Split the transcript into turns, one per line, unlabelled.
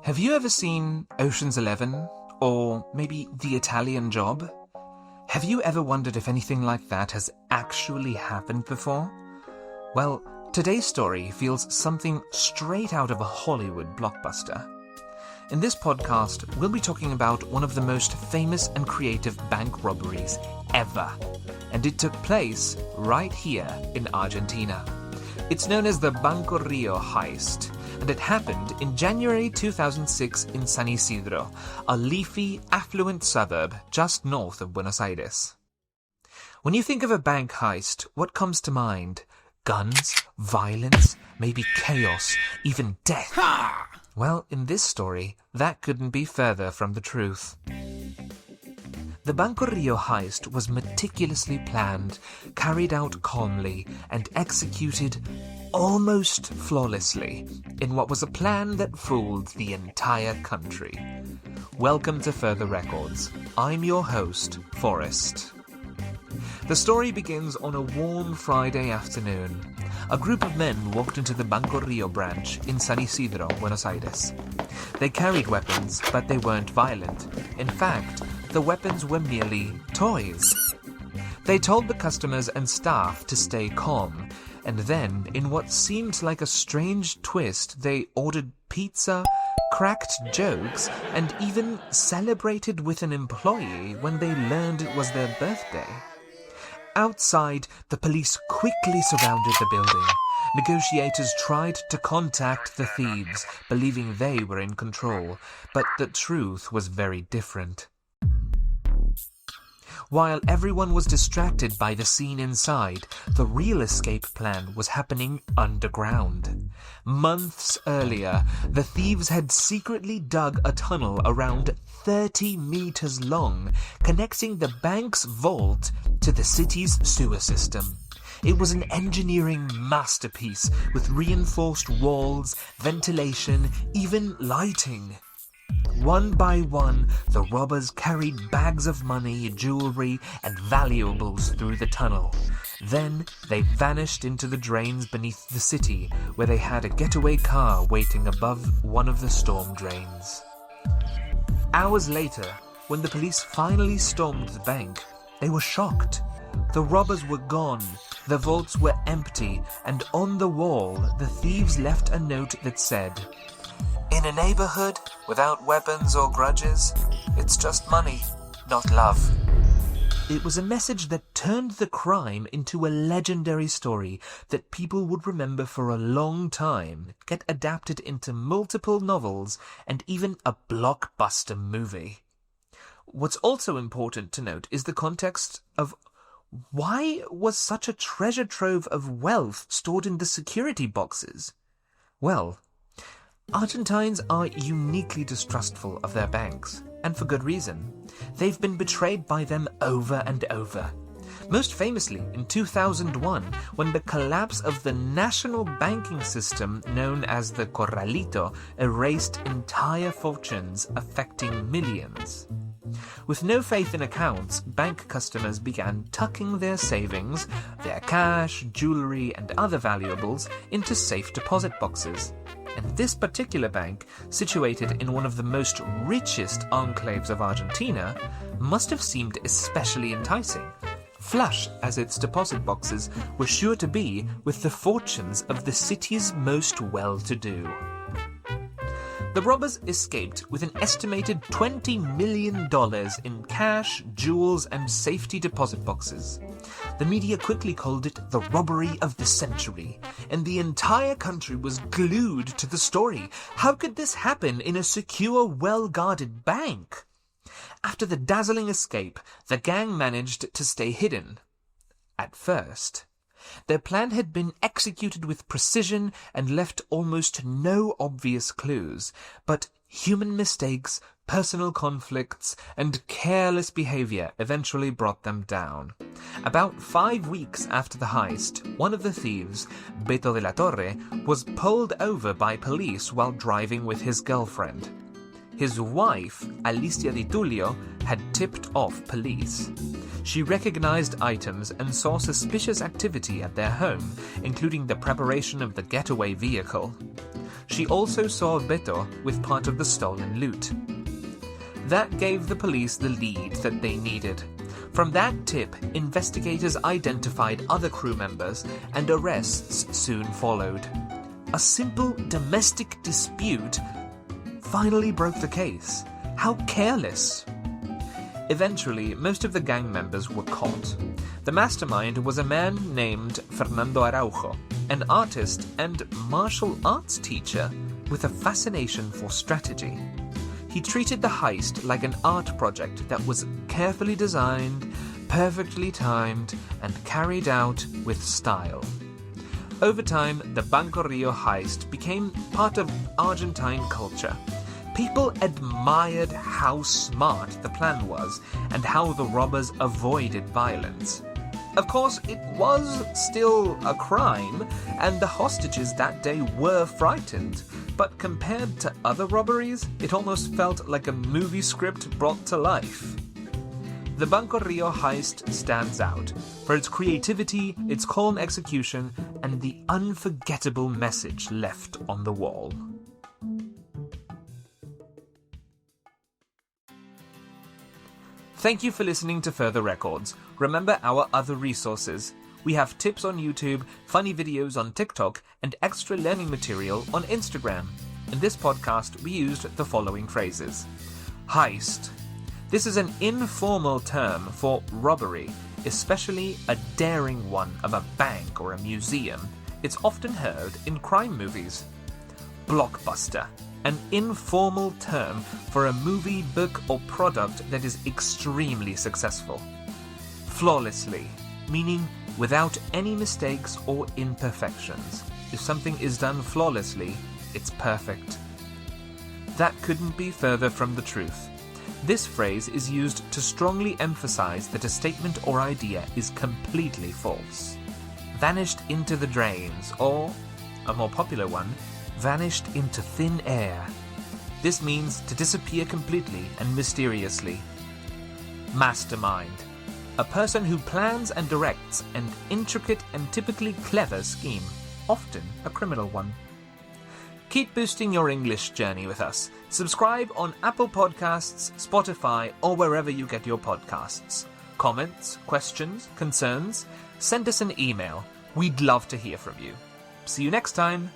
Have you ever seen Ocean's 11? Or maybe The Italian Job? Have you ever wondered if anything like that has actually happened before? Well, today's story feels something straight out of a Hollywood blockbuster. In this podcast, we'll be talking about one of the most famous and creative bank robberies ever. And it took place right here in Argentina. It's known as the Banco Río Heist, and it happened in January 2006 in San Isidro, a leafy, affluent suburb just north of Buenos Aires. When you think of a bank heist, what comes to mind? Guns, violence, maybe chaos, even death. Well, in this story, that couldn't be further from the truth. The Banco Río heist was meticulously planned, carried out calmly, and executed almost flawlessly in what was a plan that fooled the entire country. Welcome to Further Records. I'm your host, Forrest. The story begins on a warm Friday afternoon. A group of men walked into the Banco Río branch in San Isidro, Buenos Aires. They carried weapons, but they weren't violent. In fact, the weapons were merely toys. They told the customers and staff to stay calm, and then, in what seemed like a strange twist, they ordered pizza, cracked jokes, and even celebrated with an employee when they learned it was their birthday. Outside, the police quickly surrounded the building. Negotiators tried to contact the thieves, believing they were in control, but the truth was very different. While everyone was distracted by the scene inside, the real escape plan was happening underground. Months earlier, the thieves had secretly dug a tunnel around 30 meters long, connecting the bank's vault to the city's sewer system. It was an engineering masterpiece with reinforced walls, ventilation, even lighting. One by one, the robbers carried bags of money, jewelry, and valuables through the tunnel. Then they vanished into the drains beneath the city, where they had a getaway car waiting above one of the storm drains. Hours later, when the police finally stormed the bank, they were shocked. The robbers were gone, the vaults were empty, and on the wall, the thieves left a note that said, "In a neighborhood without weapons or grudges, it's just money, not love." It was a message that turned the crime into a legendary story that people would remember for a long time, get adapted into multiple novels, and even a blockbuster movie. What's also important to note is the context of why was such a treasure trove of wealth stored in the security boxes? Well, Argentines are uniquely distrustful of their banks, and for good reason. They've been betrayed by them over and over. Most famously in 2001, when the collapse of the national banking system known as the Corralito erased entire fortunes affecting millions. With no faith in accounts, bank customers began tucking their savings, their cash, jewelry, and other valuables into safe deposit boxes. And this particular bank, situated in one of the most richest enclaves of Argentina, must have seemed especially enticing, flush as its deposit boxes were sure to be with the fortunes of the city's most well-to-do. The robbers escaped with an estimated $20 million in cash, jewels, and safety deposit boxes. The media quickly called it the robbery of the century, and the entire country was glued to the story. How could this happen in a secure, well-guarded bank? After the dazzling escape, the gang managed to stay hidden. At first. Their plan had been executed with precision and left almost no obvious clues, but human mistakes, personal conflicts, and careless behavior eventually brought them down. About 5 weeks after the heist, one of the thieves, Beto de la Torre, was pulled over by police while driving with his girlfriend. His wife, Alicia Di Tullio, had tipped off police. She recognized items and saw suspicious activity at their home, including the preparation of the getaway vehicle. she also saw Beto with part of the stolen loot. That gave the police the lead that they needed. From that tip, investigators identified other crew members, and arrests soon followed. A simple domestic dispute finally broke the case. How careless! Eventually, most of the gang members were caught. The mastermind was a man named Fernando Araujo, an artist and martial arts teacher with a fascination for strategy. He treated the heist like an art project that was carefully designed, perfectly timed, and carried out with style. Over time, the Banco Río Heist became part of Argentine culture. People admired how smart the plan was and how the robbers avoided violence. Of course, it was still a crime, and the hostages that day were frightened. But compared to other robberies, it almost felt like a movie script brought to life. The Banco Río heist stands out for its creativity, its calm execution, and the unforgettable message left on the wall. Thank you for listening to Further Records. Remember our other resources. We have tips on YouTube, funny videos on TikTok, and extra learning material on Instagram. In this podcast, we used the following phrases. Heist. This is an informal term for robbery, especially a daring one of a bank or a museum. It's often heard in crime movies. Blockbuster. An informal term for a movie, book, or product that is extremely successful. Flawlessly, meaning without any mistakes or imperfections. If something is done flawlessly, it's perfect. That couldn't be further from the truth. This phrase is used to strongly emphasize that a statement or idea is completely false. Vanished into the drains, or, a more popular one, vanished into thin air. This means to disappear completely and mysteriously. Mastermind. A person who plans and directs an intricate and typically clever scheme, often a criminal one. Keep boosting your English journey with us. Subscribe on Apple Podcasts, Spotify, or wherever you get your podcasts. Comments, questions, concerns? Send us an email. We'd love to hear from you. See you next time.